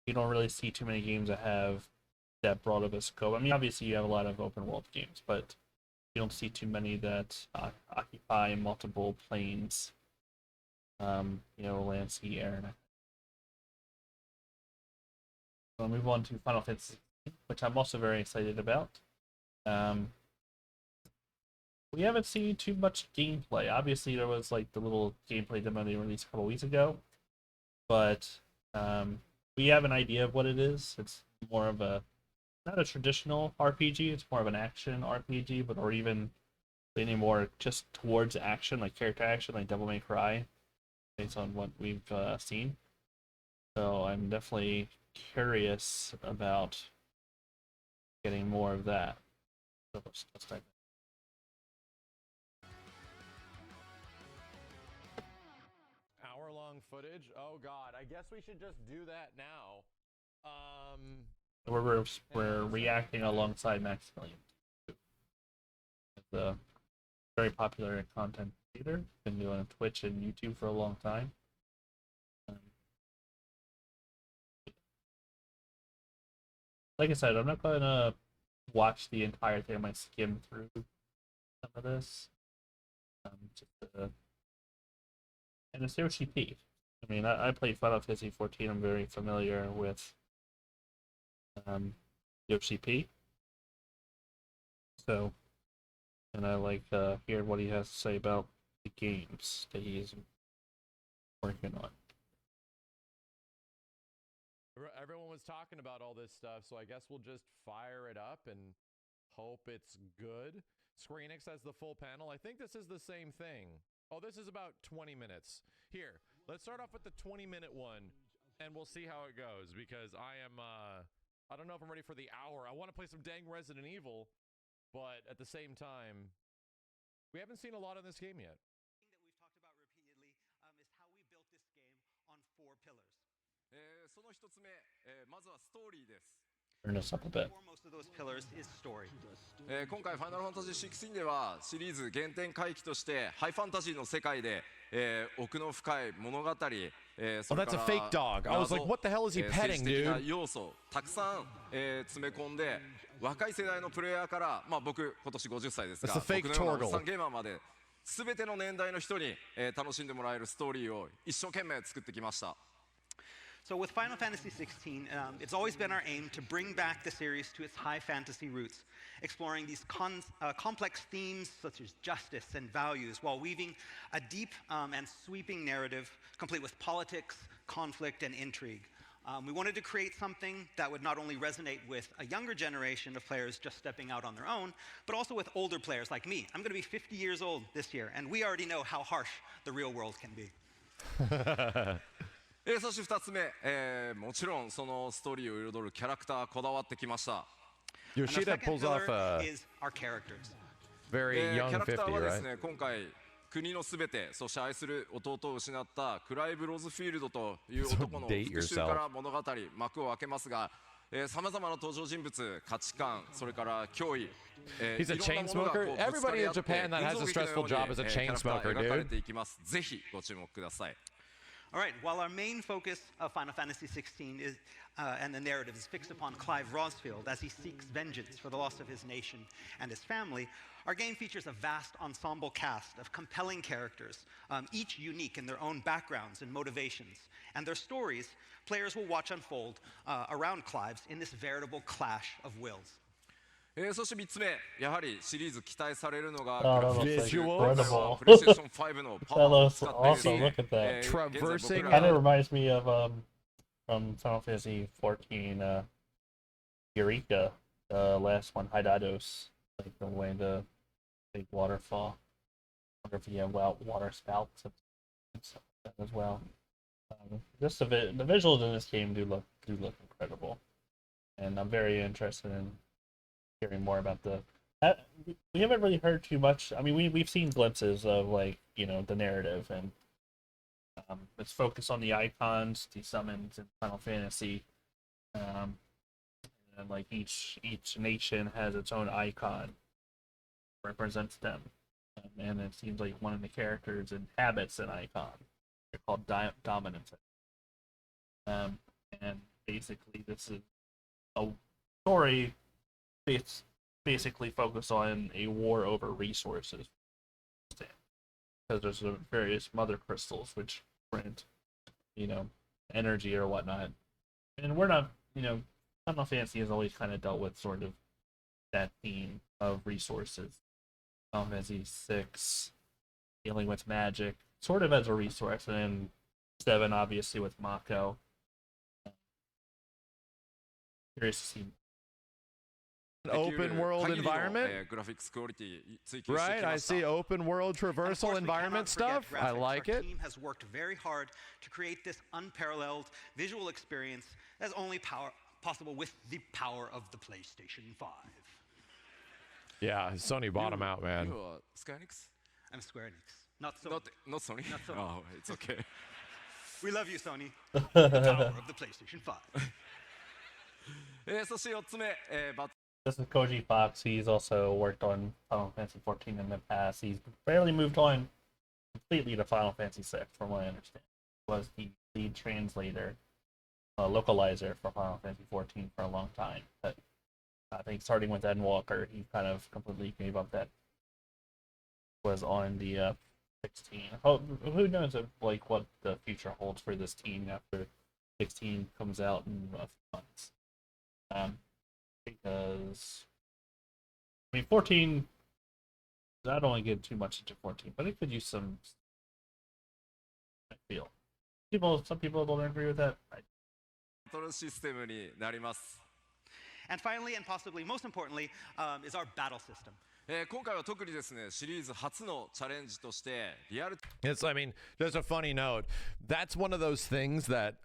you don't really see too many games that have that broad of a scope. I mean, obviously you have a lot of open world games, but you don't see too many that occupy multiple planes. Land, sea, air. And we'll move on to Final Fantasy, which I'm also very excited about. We haven't seen too much gameplay. Obviously, there was like the little gameplay demo they released a couple weeks ago, but we have an idea of what it is. It's more of a not a traditional RPG. It's more of an action RPG, but or even leaning more just towards action, like character action, like Devil May Cry, based on what we've seen. So I'm definitely curious about getting more of that. So let's dive in. Hour-long footage? Oh god, I guess we should just do that now. We're reacting alongside Maximilian, the very popular content creator. Been doing Twitch and YouTube for a long time. Like I said, I'm not gonna watch the entire thing. I might skim through some of this. And it's OCP. I mean, I played Final Fantasy XIV. I'm very familiar with OCP. So, and I like hearing what he has to say about the games that he's working on. Everyone was talking about all this stuff, so I guess we'll just fire it up and hope it's good. ScreenX has the full panel. I think this is the same thing. Oh, this is about 20 minutes. Here, let's start off with the 20-minute one, and we'll see how it goes, because I don't know if I'm ready for the hour. I want to play some dang Resident Evil, but at the same time, we haven't seen a lot of this game yet. That we've talked about repeatedly is how we built this game on 4 pillars. その一つ目、まずはストーリーです。Turn this up a bit. Foremost of those pillars is story. 今回ファイナルファンタジー16ではシリーズ原点回帰としてハイファンタジーの世界で、奥の深い物語、それから that's a fake dog. I was like, what the hell is he petting, 政治的な dude? 要素たくさん、詰め込んで若い世代のプレイヤーから、僕今年50歳ですが、 That's a fake 僕のようなおっさ Torgal. んゲーマーまで全ての年代の人に、楽しんでもらえるストーリーを一生懸命作ってきました。So with Final Fantasy XVI, it's always been our aim to bring back the series to its high fantasy roots, exploring these complex themes such as justice and values, while weaving a deep and sweeping narrative complete with politics, conflict, and intrigue. We wanted to create something that would not only resonate with a younger generation of players just stepping out on their own, but also with older players like me. I'm going to be 50 years old this year, and we already know how harsh the real world can be. そして2つ目、もちろんそのストーリーを彩るキャラクターこだわってきました。And the Yoshida second pulls off pillar a is our characters. very キ young ャラクター 50, はですね、 right? 今回国のすべて、そして愛する弟を失ったクライブ・ロズフィールドという男の Don't date 復讐か yourself. ら物語幕を開けますが、さまざまな登場人物、価値観、それから脅威、 He's a いろん chain なものがこ smoker. うぶつか Everybody り in 合って Japan that has a 群像劇の stressful ように job is a キャ chain ラクター smoker, 描かれ dude. ていきます。ぜひご注目ください。All right, while our main focus of Final Fantasy XVI is, and the narrative is fixed upon Clive Rosfield as he seeks vengeance for the loss of his nation and his family, our game features a vast ensemble cast of compelling characters, each unique in their own backgrounds and motivations. And their stories, players will watch unfold around Clive's in this veritable clash of wills. そして3つ目、やはりシリーズ期待されるのが Oh, グ that ラフィック looks です incredible. プレイステーション5のパ That ワーを looks 使って awesome. Look at that. 現在僕 Traversing ら Kind が of reminds me of from Final Fantasy XIV, Eureka, the last one, Hydados, like the way the big waterfall. I wonder if you have water spouts and stuff like that as well. Just the visuals in this game do look incredible, and I'm very interested in hearing more about the. We haven't really heard too much. I mean, we've seen glimpses of like the narrative, and it's focused on the icons, the summons in Final Fantasy, and like each nation has its own icon represents them, and it seems like one of the characters inhabits an icon. They're called dominants, and they basically this is a story basically focused on a war over resources, because there's various mother crystals which grant, energy or whatnot. And we're not, Final Fantasy has always kind of dealt with sort of that theme of resources. Final Fantasy VI dealing with magic, sort of as a resource, and then 7 obviously with Mako. Curious to see. An open world environment, right? I see open world traversal environment stuff. I like it. Our team has worked very hard to create this unparalleled visual experience that's only possible with the power of the PlayStation 5. Yeah, Sony bought them out, man. Square Enix? I'm Square Enix, not Sony. Not Sony? Not Sony. Oh, it's okay. We love you, Sony. The power of the PlayStation 5. そして4つ目、This is Koji Fox. He's also worked on Final Fantasy XIV in the past. He's barely moved on completely to Final Fantasy VI, from what I understand. He was the lead translator, localizer for Final Fantasy XIV for a long time. But I think starting with Endwalker, he kind of completely gave up that. Was on the 16. Who knows what the future holds for this team after 16 comes out in a few months. Because 14, I don't want to get too much into 14, but it could use some. I feel some people don't agree with that. And finally, and possibly most importantly, is our battle system. 今回は特にですね、シリーズ初のチャレンジとしてリアル I mean, there's a funny note. That's one of those things that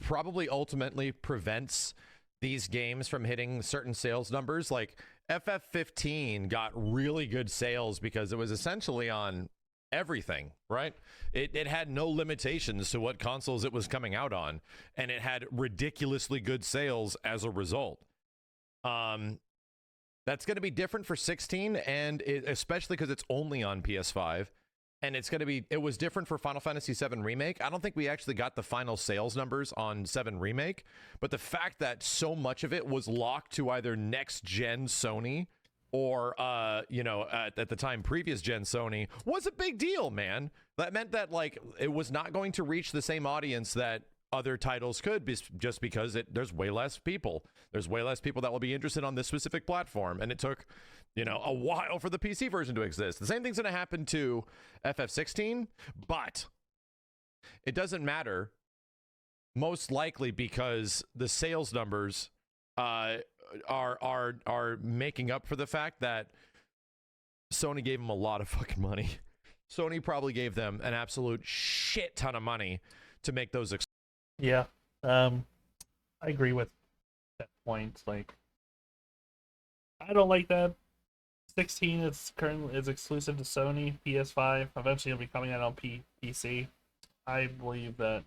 probably ultimately prevents these games from hitting certain sales numbers. Like FF15 got really good sales because it was essentially on everything, right? It had no limitations to what consoles it was coming out on, and it had ridiculously good sales as a result. That's going to be different for 16, and especially because it's only on PS5. And it was different for Final Fantasy VII Remake. I don't think we actually got the final sales numbers on 7 Remake, but the fact that so much of it was locked to either next-gen Sony or, at the time, previous-gen Sony was a big deal, man. That meant that, it was not going to reach the same audience that other titles could, just because there's way less people. There's way less people that will be interested on this specific platform, and it took a while for the PC version to exist. The same thing's going to happen to FF16, but it doesn't matter, most likely because the sales numbers are making up for the fact that Sony gave them a lot of fucking money. Sony probably gave them an absolute shit ton of money to make those. Yeah, I agree with that point. I don't like that 16 is exclusive to Sony, PS5. Eventually, it'll be coming out on PC. I believe that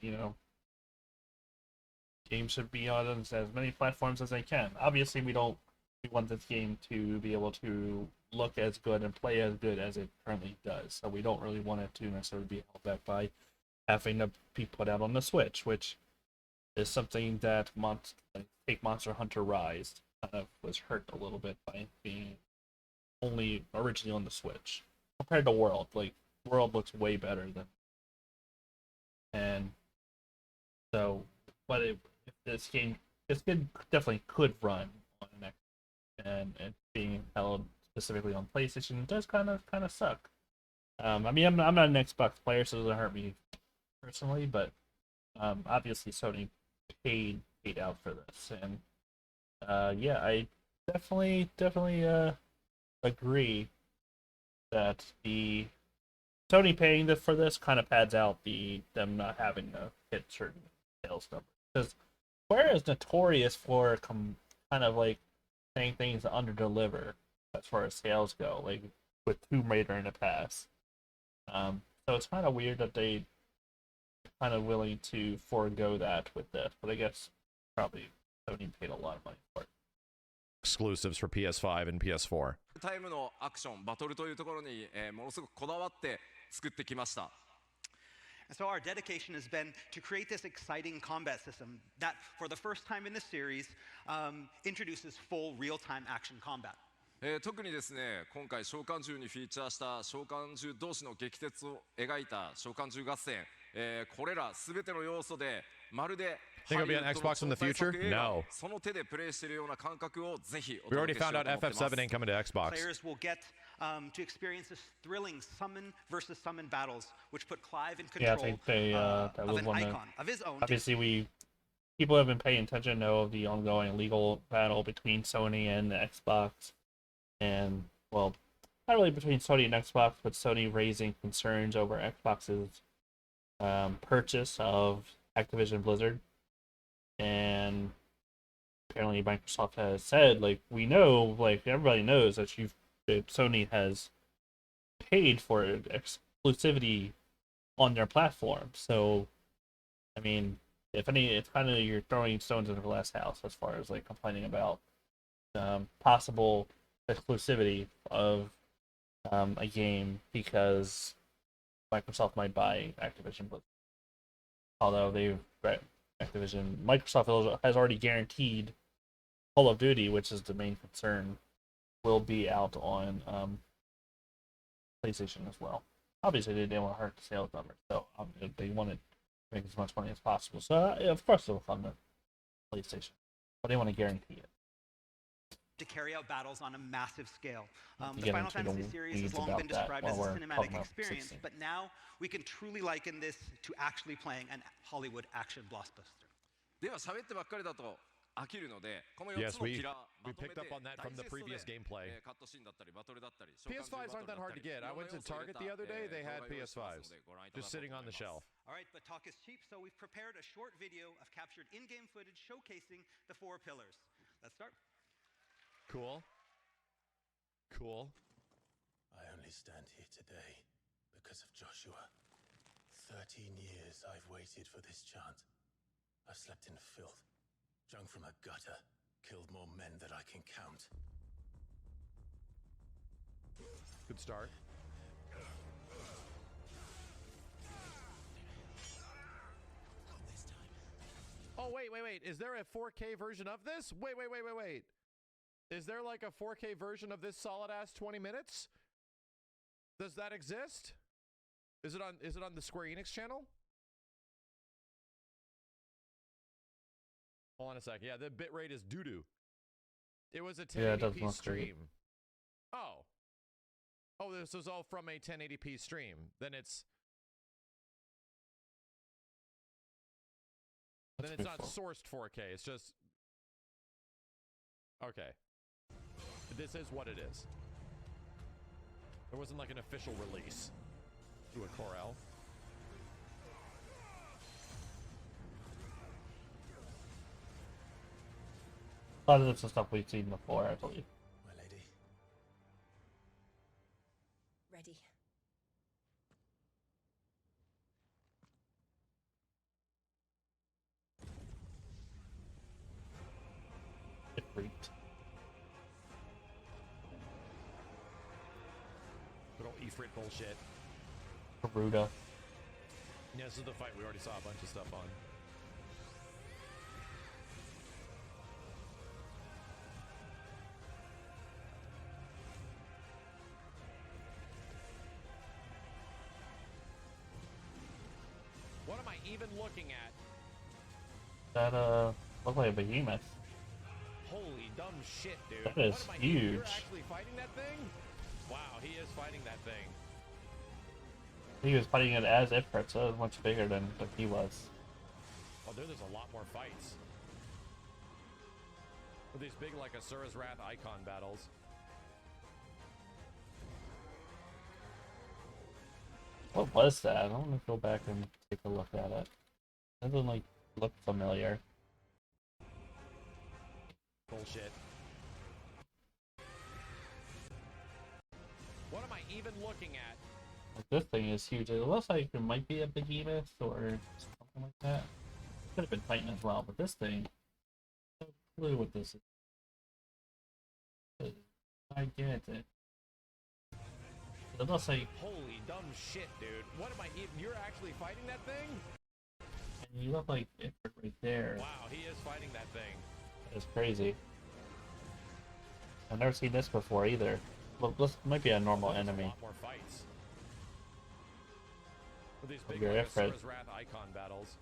games should be on as many platforms as they can. Obviously, we want this game to be able to look as good and play as good as it currently does. So we don't really want it to necessarily be held back by having to be put out on the Switch, which is something that take Monster Hunter Rise kind of was hurt a little bit by being only originally on the Switch compared to World. World looks way better than, and so, but if this game definitely could run on an Xbox, and being held specifically on PlayStation does kind of suck. I mean, I'm not an Xbox player, so it doesn't hurt me personally, but obviously Sony paid out for this, and yeah, I definitely agree that the Sony paying for this kind of pads out them not having to hit certain sales numbers, because Square is notorious for kind of saying things to underdeliver as far as sales go, with Tomb Raider in the past. So it's kind of weird that they kind of willing to forego that with this, but I guess probably Sony paid a lot of money for it. Exclusives for PS5 and PS4. タイムのアクションバトルというところに、ものすごくこだわって作ってきました。And so our dedication has been to create this exciting combat system that, for the first time in the series, introduces full real-time action combat. 特にですね、今回召喚獣にフィーチャーした召喚獣同士の激突を描いた召喚獣合戦、これらすべての要素でまるで Think it'll be on Xbox in the future? No. その手でプレイしているような感覚をぜひお We already 届けしよう found と out 思ってます FF7 ain't coming to Xbox. Players will get to experience this thrilling summon versus summon battles, which put Clive in Yeah, I control think they that of was an one icon that of his own. obviously people have been paying attention know of the ongoing legal battle between Sony and Xbox, and well, not really between Sony and Xbox, but Sony raising concerns over Xbox's purchase of Activision Blizzard, and apparently Microsoft has said, like, we know, like, everybody knows that Sony has paid for exclusivity on their platform. So, I mean, if any, it's kind of you're throwing stones into the glass house as far as like complaining about possible exclusivity of a game because Microsoft might buy Activision Blizzard. Although Microsoft has already guaranteed Call of Duty, which is the main concern, will be out on PlayStation as well. Obviously, they didn't want to hurt the sales numbers, so they wanted to make as much money as possible. So, of course, it'll come to PlayStation, but they want to guarantee it. To carry out battles on a massive scale. The get Final into the Fantasy series has weeds long about been that described while as a we're cinematic talking about experience, 16. but now we can truly liken this to actually playing an Hollywood action blockbuster. では喋ってばっかりだと飽きるので、この4 Yes, つのキラー we まとめ picked て up on that from the ダイジェストで previous gameplay. カットシーンだったりバトルだったり PS5s aren't that hard to get. I went to Target the other day, they had PS5s. Just sitting on the shelf. All right, but talk is cheap, so we've prepared a short video of captured in-game footage showcasing the 4 pillars. Let's start. Cool. Cool. I only stand here today because of Joshua. 13 years I've waited for this chance. I've slept in filth, drunk from a gutter, killed more men than I can count. Good start. Oh, wait. Is there a 4K version of this? Wait. Is there like a 4K version of this solid ass 20 minutes? Does that exist? Is it on the Square Enix channel? Hold on a sec. Yeah, the bitrate is doo-doo. It was a 1080p stream. Oh. Oh, this was all from a 1080p stream. Then it's not sourced 4K. It's just okay. This is what it is. There wasn't like an official release to a Corel. A lot of this is stuff we've seen before, I believe. My lady. Ready. It freaked. Good old Ifrit bullshit. Garuda. Yeah, this is the fight we already saw a bunch of stuff on. What am I even looking at? That looked like a behemoth. Holy dumb shit, dude. That is What am huge. You're actually fighting that thing? Wow, he is fighting that thing. He was fighting it as Ifrit, so it was much bigger than he was. Oh, there's a lot more fights. With these big, like, Asura's Wrath icon battles. What was that? I want to go back and take a look at it. It doesn't like look familiar. Bullshit. What am I even looking at? Like, this thing is huge. It looks like it might be a behemoth or something like that. Could have been Titan as well, but this thing, no clue what this is. I get it. It looks like Holy dumb shit, dude. What am I eating? You're actually fighting that thing? And you look like it right there. Wow, he is fighting that thing. It's crazy. I've never seen this before either. Well, this might be a normal There's enemy. A lot more fights. With these big Your like, Ifrit. Asura's Wrath icon battles.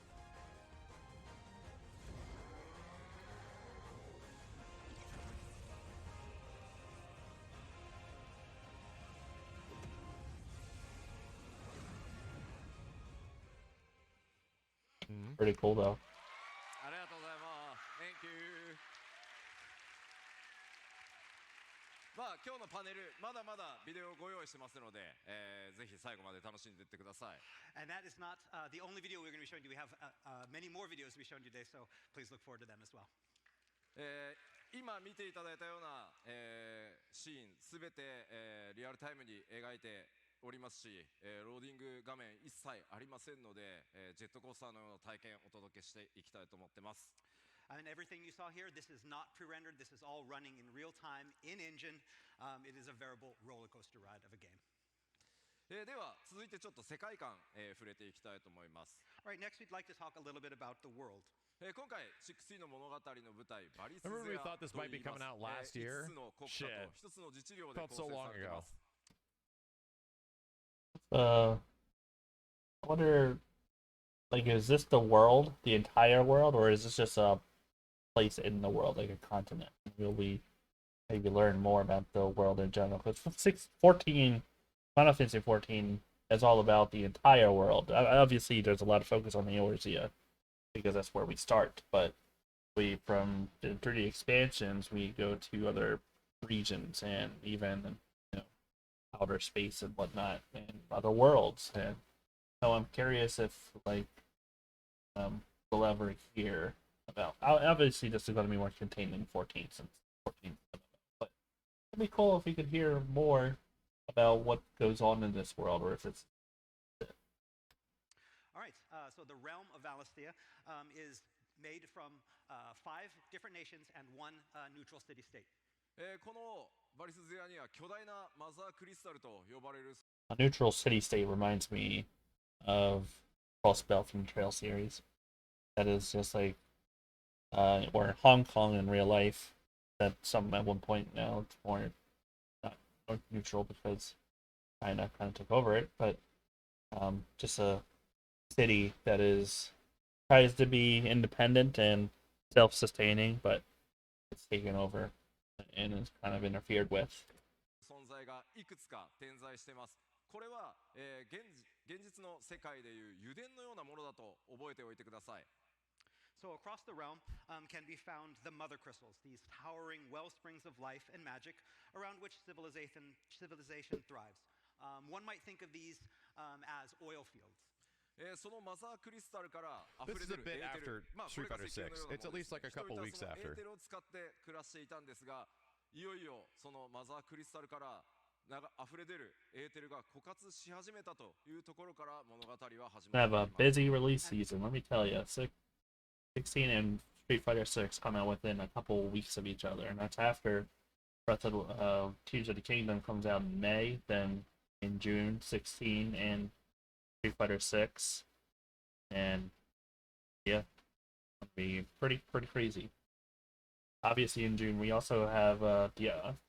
Pretty cool though. ありがとうございます。Thank you. まあ今日のパネルまだまだビデオをご用意してますので、ぜひ最後まで楽しんでいってください。And that is not the only video we're going to be showing you. We have many more videos to be shown today, so please look forward to them as well. 今見ていただいたような、シーンすべて、リアルタイムに描いておりますし、ローディング画面一切ありませんので、ジェットコースターのような体験をお届けしていきたいと思ってます。And everything you saw here, this is not pre-rendered. This is all running in real time, in engine. It is a veritable roller coaster ride of a game. では続いてちょっと世界観、触れていきたいと思います。All right, next we'd like to talk a little bit about the world. 今回16の物語の舞台バリスゼア Remember we thought this と might 言 be いま coming す out last year? 5つの国家 Shit. と1つの自治領で Felt 構 so 成 long されてい ago. ます。I wonder, like, is this the world, the entire world, or is this just a place in the world, like a continent? Will we maybe learn more about the world in general? Because 14, Final Fantasy 14 is all about the entire world. Obviously, there's a lot of focus on the Eorzea, because that's where we start, but through the expansions, we go to other regions and even, outer space and whatnot, and other worlds. And so I'm curious if, like, we'll ever hear about. Obviously, this is going to be more contained in 14 since 14. But it'd be cool if we could hear more about what goes on in this world, or if it's. All right, so the realm of Valisthea is made from 5 different nations and 1 neutral city-state. このバリスゼアには巨大なマザークリスタルと呼ばれる A neutral city-state reminds me of Cross Belgian Trail series. That is just like, or Hong Kong in real life. That some at one point now it's more not neutral because China kind of took over it, but just a city that tries to be independent and self-sustaining, but it's taken over and is kind of interfered with. 存在がいくつか点在しています。これは、現実の世界でいう油田のようなものだと覚えておいてください。So across the realm can be found the mother crystals, these towering wellsprings of life and magic around which civilization thrives. One might think of these as oil fields. そのマザークリスタルから溢 This れ is 出 a る bit エーテル after まあこ Street れが Fighter 石油のよう 6. な It's も at ので least す like a 人 couple 々は weeks そのエ after. ーテルを使って暮らしていたんですがいよいよそのマザークリスタルから溢れ出るエーテルが枯渇し始めたというところから物語は始 We ま have っ a ています。 busy release season, let me tell you. 16 and Street Fighter 6 come out within a couple weeks of each other, and that's after Tears of the Kingdom comes out in May, then in June 16 and Street Fighter 6, and yeah, it'll be pretty crazy. Obviously, in June we also have I'm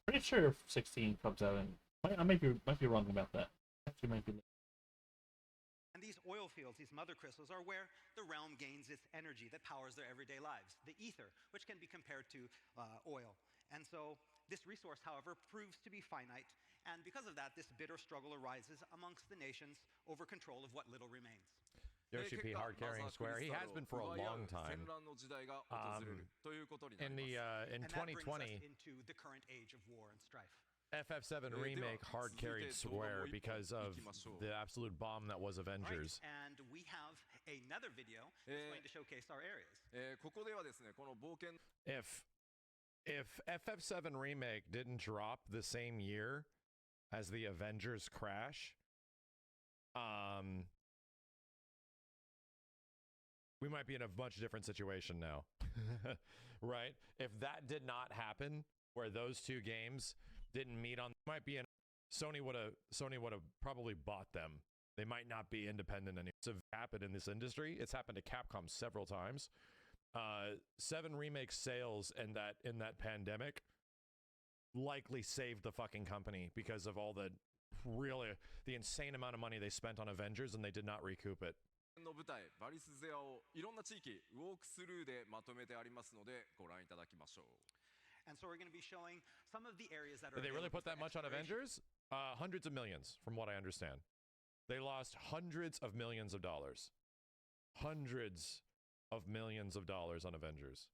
pretty sure 16 comes out in. I might be wrong about that. Actually, might be. And these oil fields, these mother crystals, are where the realm gains its energy that powers their everyday lives, the ether, which can be compared to oil. And so this resource, however, proves to be finite, and because of that, this bitter struggle arises amongst the nations over control of what little remains. Yoshi P. hard carrying Square. He has been for a long time. In And that brings us 2020, into the current age of war and strife. FF7 remake hard carried Square because of the absolute bomb that was Right, Avengers. and we have another video that's going to showcase our areas. ここではですねこの冒険 If FF7 remake didn't drop the same year as the Avengers crash, we might be in a much different situation now. Right? If that did not happen, where those two games didn't meet on, might be in. Sony would have probably bought them. They might not be independent anymore. It's happened in this industry. It's happened to Capcom several times. 7 Remake sales and in that pandemic likely saved the fucking company because of all the insane amount of money they spent on Avengers, and they did not recoup it. の舞台バリスゼアをいろんな地域ウォークスルーでまとめてありますのでご覧いただきましょう。 And so we're going to be showing some of the areas that are. Did they really available put that for much on exploration. Avengers? Hundreds of millions, from what I understand. They lost hundreds of millions of dollars. Hundreds of millions of dollars on Avengers.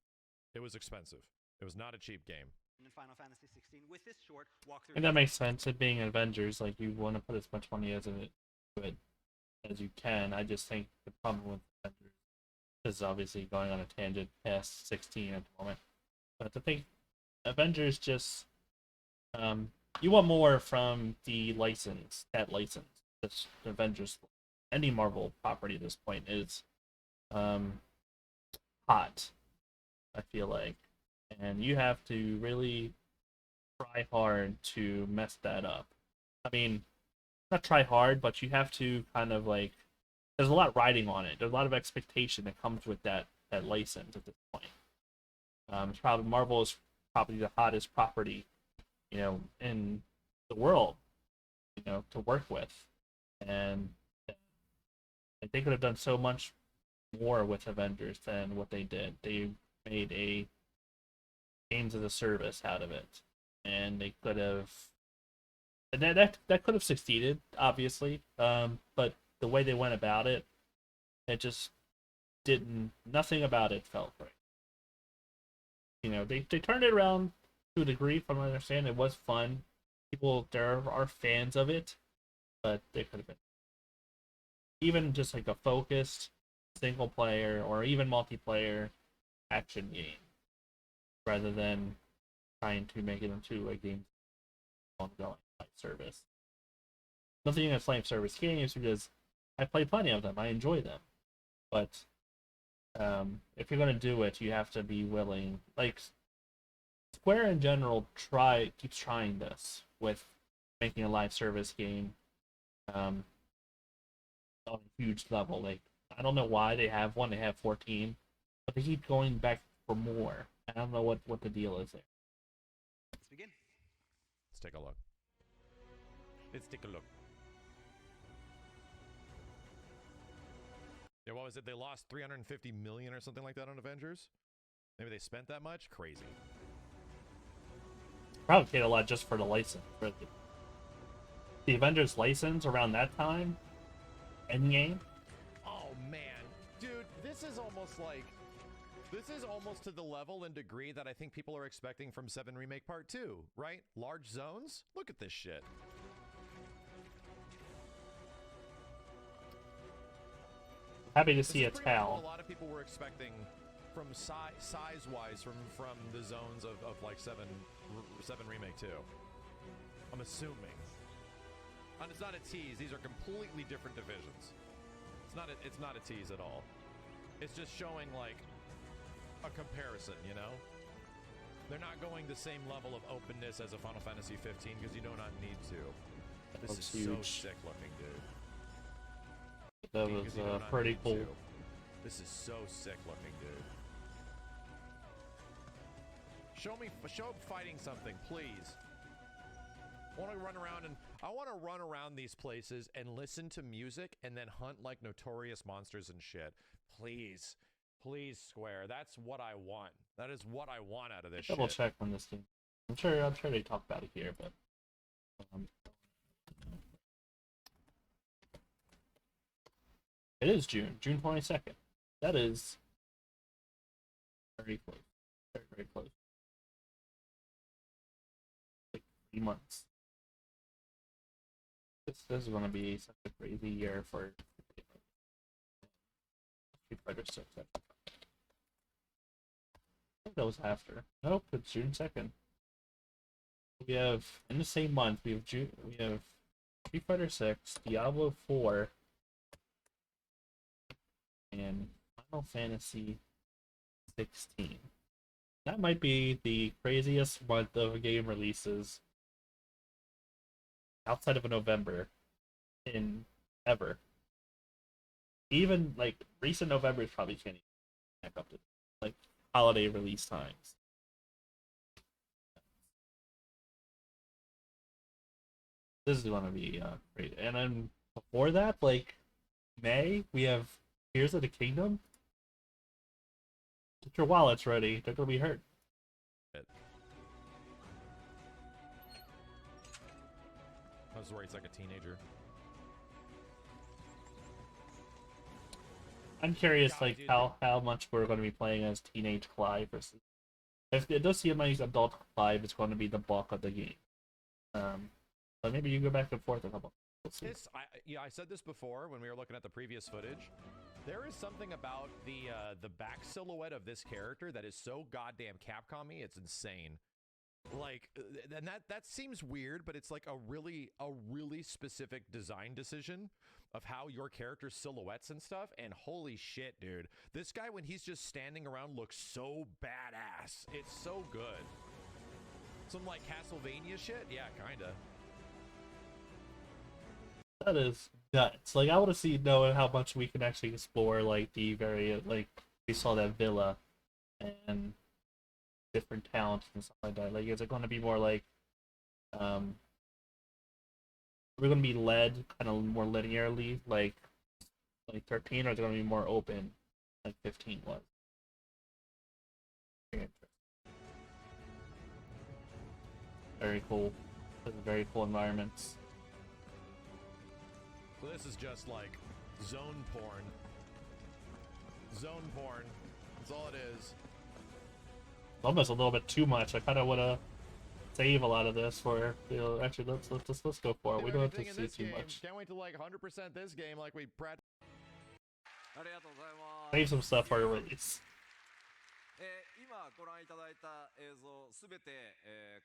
It was expensive. It was not a cheap game. In Final Fantasy XVI with this short walkthrough. And that makes sense. It being Avengers, like you want to put as much money as you can. I just think the problem with Avengers is obviously going on a tangent past 16 at the moment. But I think Avengers just you want more from the license. That license, this Avengers, any Marvel property at this point is hot. I feel like, and you have to really try hard to mess that up. I mean, not try hard, but you have to kind of like. There's a lot riding on it. There's a lot of expectation that comes with that license at this point. It's probably Marvel is probably the hottest property, in the world, to work with, and they could have done so much more with Avengers than what they did. They made a games as a service out of it, and they could have, and that could have succeeded, obviously. But the way they went about it, it just didn't. Nothing about it felt right. They turned it around to a degree, from what I understand. It was fun. People there are fans of it, but they could have been even just like a focused single player or even multiplayer action game, rather than trying to make it into a game ongoing live service. Nothing against live service games, because I play plenty of them. I enjoy them, but if you're going to do it, you have to be willing. Like Square in general keeps trying this with making a live service game on a huge level. Like, I don't know why they have one. They have 14, but they keep going back for more. I don't know what the deal is there. Let's begin. Let's take a look. Yeah, what was it? They lost 350 million or something like that on Avengers? Maybe they spent that much? Crazy. Probably paid a lot just for the license. For the Avengers license around that time, Endgame. Oh man, dude, this is almost to the level and degree that I think people are expecting from 7 Remake Part 2, right? Large zones? Look at this shit. Happy to see it's pretty much Hal. what a lot of people were expecting from size-wise from the zones of like 7 Remake 2. I'm assuming. And it's not a tease. These are completely different divisions. It's not a tease at all. It's just showing like a comparison, They're not going the same level of openness as a Final Fantasy 15 because you do not need to. This is so sick looking, dude. That was pretty cool. This is so sick looking, dude. Show fighting something, please. I want to run around these places and listen to music and then hunt like notorious monsters and shit. Please, Square. That's what I want. That is what I want out of this shit. Double check on this game. I'm sure they talk about it here, but it is June 22nd. That is very close. Very, very close. Like 3 months. This is going to be such a crazy year for Street Fighter 6. I think that was after. Nope, it's June 2nd. We have, in the same month, we have Street Fighter 6, Diablo 4, and Final Fantasy 16. That might be the craziest month of game releases outside of a November in ever. Even like recent November is probably can't even back up to like holiday release times. This is gonna be great. And then before that, like May, we have Tears of the Kingdom. Get your wallets ready. They're gonna be hurt. That's where he's like a teenager. I'm curious, God, like dude. how much we're going to be playing as teenage Clive versus. If it does seem like adult Clive, it's going to be the bulk of the game. But maybe you go back and forth a couple. We'll see. I said this before when we were looking at the previous footage. There is something about the back silhouette of this character that is so goddamn Capcom-y, it's insane. Like, and that seems weird, but it's like a really specific design decision of how your character's silhouettes and stuff. And holy shit, dude, this guy when he's just standing around looks so badass. It's so good. Some like Castlevania shit, yeah, kinda. That is nuts. Like I want to see know how much we can actually explore like the very like we saw that villa and different talents and stuff like that. Like is it going to be more like we're going to be led kind of more linearly like 13 or is it going to be more open like 15 was? Very cool. Very cool environments. So this is just like zone porn. Zone porn. That's all it is. Almost a little bit too much. I kind of want to save a lot of this for. Actually, let's go for it. We don't have to see too much. Can't wait to like 100% this game, like we Brad. ありがとうございます。 Save some stuff for a release. 今ご覧いただいた映像すべて、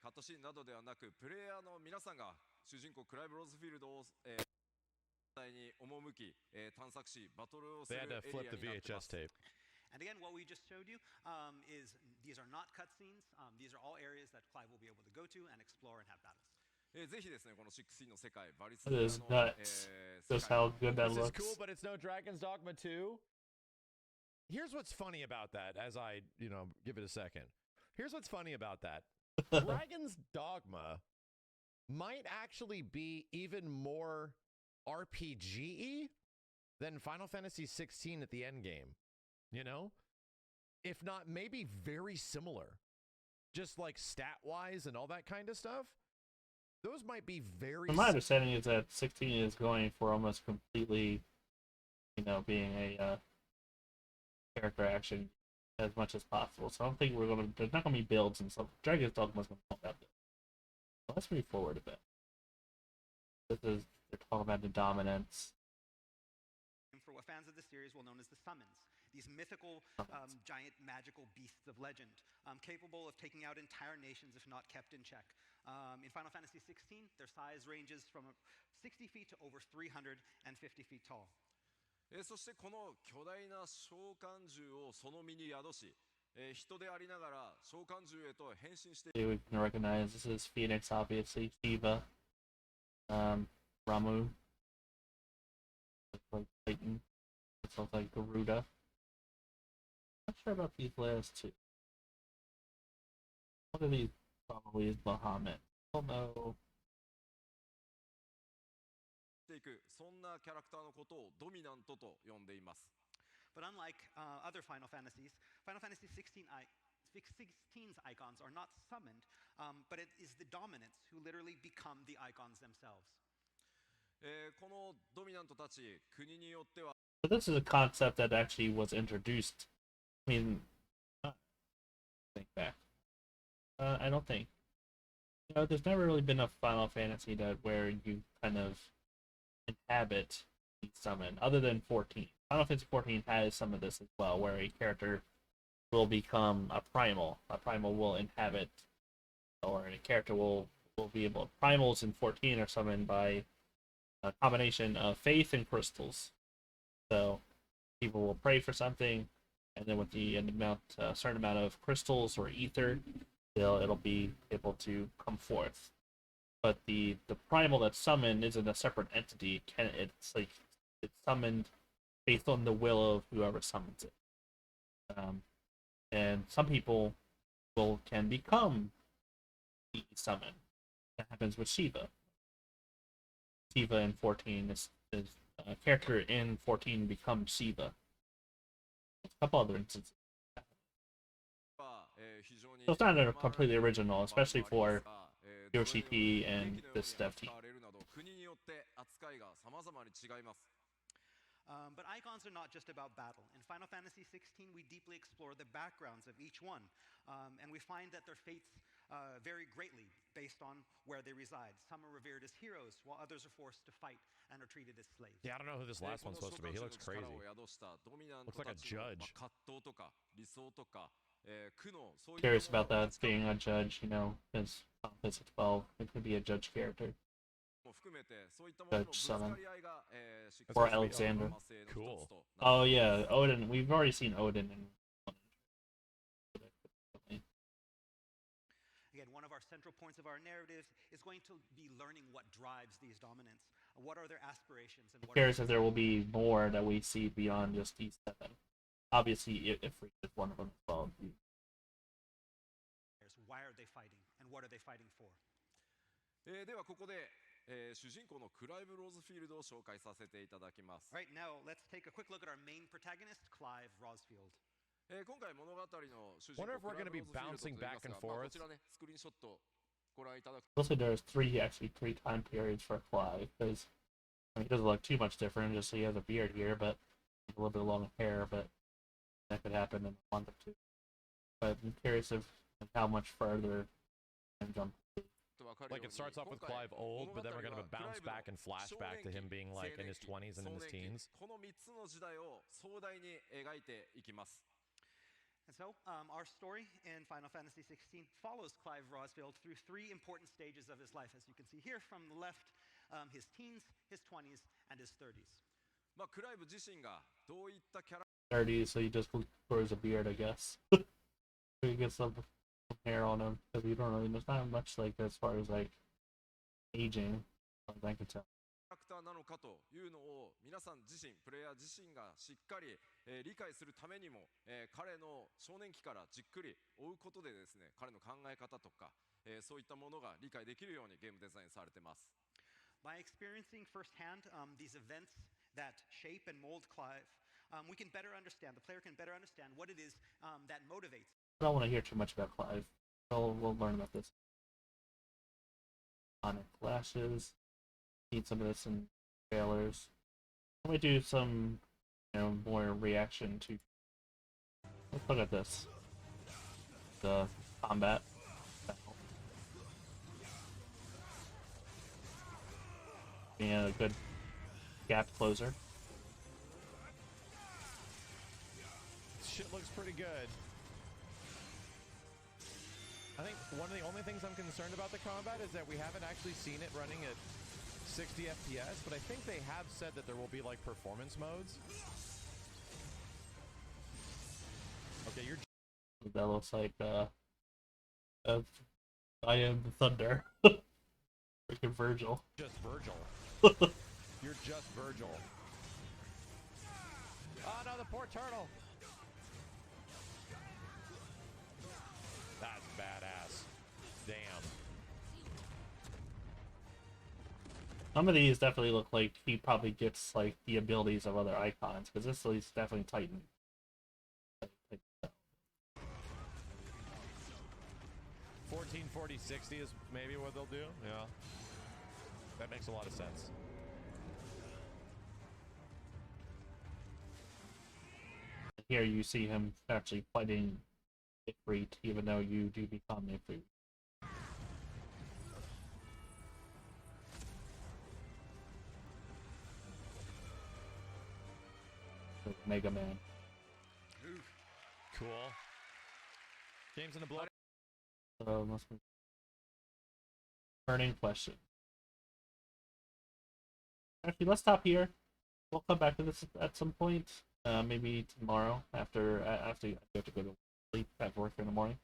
カットシーンなどではなくプレイヤーの皆さんが主人公クライブ・ローズフィールドを、に赴き、探索しバトルをす They る had エ to リア flip に the なってま VHS す。 tape. And again, what we just showed you is these are not cutscenes. These are all areas that Clive will be able to go to and explore and have battles. ぜひですね、この16の世界、バリス That is の、 nuts. 世 Just 界 how good that This is looks. cool, but it's no Dragon's Dogma 2. Here's what's funny about that, as I, give it a second. Here's what's funny about that. Dragon's Dogma might actually be even more RPG-y than Final Fantasy XVI at the end game. You know? If not, maybe very similar. Just like stat-wise and all that kind of stuff. Those might be very... My understanding is that 16 is going for almost completely, being a character action as much as possible. So I don't think there's not gonna be builds and stuff. Dragon's Dogma's gonna have builds. So let's move forward a bit. They're talking about the dominance. For what fans of the series will know as the summons. These mythical, giant, magical beasts of legend, capable of taking out entire nations if not kept in check. In Final Fantasy XVI, their size ranges from 60 feet to over 350 feet tall. そしてこの巨大な召喚獣をその身に宿し、人でありながら召喚獣へと変身して We can recognize this is Phoenix, obviously. Shiva, Ramu, looks like Titan. This looks like Garuda. Not sure about these last two. One of these probably is Bahamut. I don't know. いくそんなキャラクターのことをドミナントと呼んでいます。 But unlike other Final Fantasies, Final Fantasy 16's icons are not summoned, but it is the dominants who literally become the icons themselves. このドミナントたち国によっては But this is a concept that actually was introduced. I mean, think back. I don't think. There's never really been a Final Fantasy where you kind of inhabit the summon, other than 14. Final Fantasy 14 has some of this as well, where a character will become a primal. A primal will inhabit, or a character will be able. Primals in 14 are summoned by a combination of faith and crystals. So people will pray for something, and then with the certain amount of crystals or ether, it'll be able to come forth. but the primal that's summoned isn't a separate entity. It's summoned based on the will of whoever summons it. And some people can become the summon. That happens with Shiva. Shiva in 14 is a character in 14 becomes Shiva. A couple other instances. So it's not a completely original, especially for Yoshi P and this dev team. But icons are not just about battle. In Final Fantasy XVI, we deeply explore the backgrounds of each one, and we find that their fates vary greatly based on where they reside. Some are revered as heroes, while others are forced to fight and are treated as slaves. Yeah, I don't know who this last one's supposed to be. He looks crazy. Looks like a judge. Curious about that being a judge, because Final Fantasy 12, it could be a judge character. Judge Summon. Or Alexander. Cool. Oh yeah, Odin. We've already seen Odin in. Again, one of our central points of our narratives is going to be learning what drives these dominants. What are their aspirations? And what Curious if there will be more that we see beyond just these 7. Obviously, if Freak is one of them as well. Why are they fighting, and what are they fighting for? ではここで、主人公のクライブ・ローズフィールドを紹介させていただきます。 Right now, let's take a quick look at our main protagonist, Clive Rosfield. 今回物語の主人公 Wonder if we're クライ gonna ブ be ローズフィールドといいます bouncing が back and まあ forth. こちらねスクリーンショットご覧いただく Mostly there's three time periods for Clive, because he doesn't look too much different, just so he has a beard here, but a little bit of long hair, but that could happen in a month or two. But I'm curious of how much further and jump. Like it starts off with Clive old, but then we're gonna bounce back and flash back to him being like in his 20s and in his teens. この3つの時代を壮大に描いていきます。 And so, our story in Final Fantasy XVI follows Clive Rosfield through 3 important stages of his life, as you can see here from the left, his teens, his 20s, and his 30s. まあクライブ自身がどういったキャラ 30s, so he just grows a beard, I guess. So he gets some hair on him, because you don't really, there's not much like as far as like aging, as I can tell. クターなのかというのを皆さん自身プレイヤー自身がしっかり、理解するためにも、彼の少年期からじっくり追うことでですね彼の考え方とか、そういったものが理解できるようにゲームデザインされてます。 By experiencing firsthand these events that shape and mold Clive, we can better understand, the player can better understand what it is that motivates. I don't want to hear too much about Clive. We'll learn about this. Sonic flashes. Need some of this in trailers. Let me do some, more reaction to. Let's look at this. The combat. Being a good gap closer. Shit looks pretty good. I think one of the only things I'm concerned about the combat is that we haven't actually seen it running at 60 FPS, but I think they have said that there will be like performance modes. Okay, you're That looks like I Am the Thunder. Freaking Virgil. just Virgil. You're just Virgil. Oh no, the poor turtle. That's badass. Damn. Some of these definitely look like he probably gets like the abilities of other icons, because this is definitely Titan. 14, 40, 60 is maybe what they'll do. Yeah. That makes a lot of sense. Here you see him actually fighting Ifrit, even though you do become Ifrit. Mega Man. Cool. Game's in a blow. So must be burning question. Actually, let's stop here. We'll come back to this at some point. Maybe tomorrow after I have to go to sleep at work in the morning.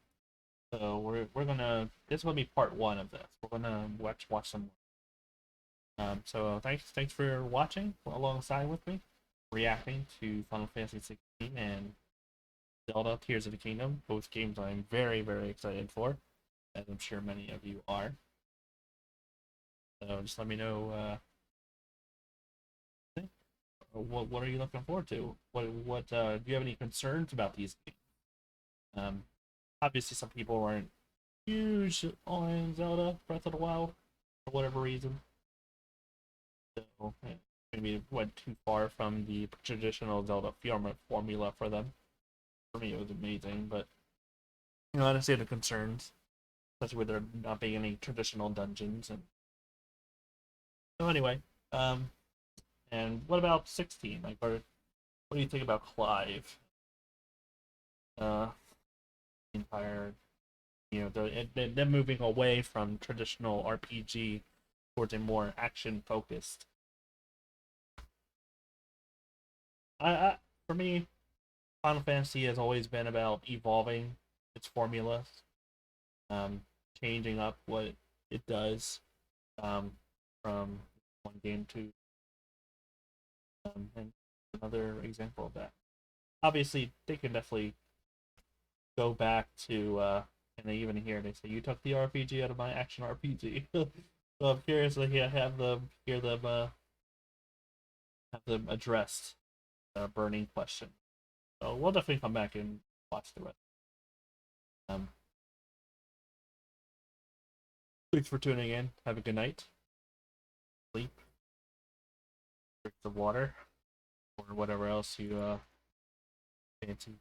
So we're gonna this is gonna be part one of this. We're gonna watch some more. So thanks for watching alongside with me, reacting to Final Fantasy 16 and Zelda Tears of the Kingdom. Both games I'm very excited for, as I'm sure many of you are. So just let me know what are you looking forward to? What do you have any concerns about these games? Obviously some people aren't huge on Zelda Breath of the Wild for whatever reason. So maybe it went too far from the traditional Zelda formula for them. For me, it was amazing, but I understand the concerns, especially with there not being any traditional dungeons. And so anyway, and what about 16? Like, what do you think about Clive? Empire, them moving away from traditional RPG towards a more action focused. For me, Final Fantasy has always been about evolving its formulas, changing up what it does, from one game to and another example of that. Obviously, they can definitely go back to and they even here they say you took the RPG out of my action RPG. So I'm curious to have them addressed burning question. So we'll definitely come back and watch the rest. Thanks for tuning in. Have a good night. Sleep. Drink some water or whatever else you fancy.